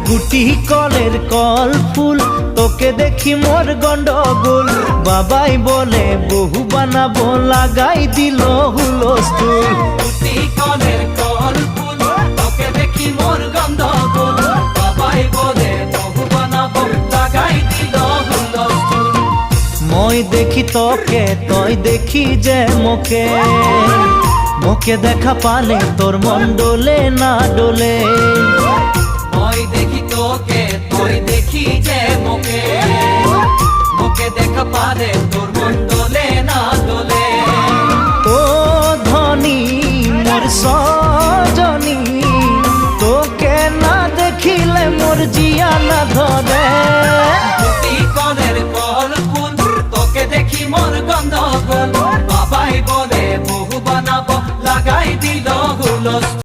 গুটি কলের কল ফুল, তোকে দেখি মোর গন্ডগোল। বাবাই বলে বহু বানাবো, লাগাই দিল হুলস্থুল। গুটি কলের কল ফুল, তোকে দেখি মোর গন্ডগোল। বাবাই বলে বহু বানাবো, লাগাই দিল হুলস্থুল। মই দেখি তোকে, তই দেখি যে মোকে, মোকে দেখা পালে তোর মন ডোলে না ডোলে। মই দেখি তোকে, তুই দেখি যে মোকে, মোকে দেখা পালে তোর মন দোলে না দোলে। ও ধনী মোর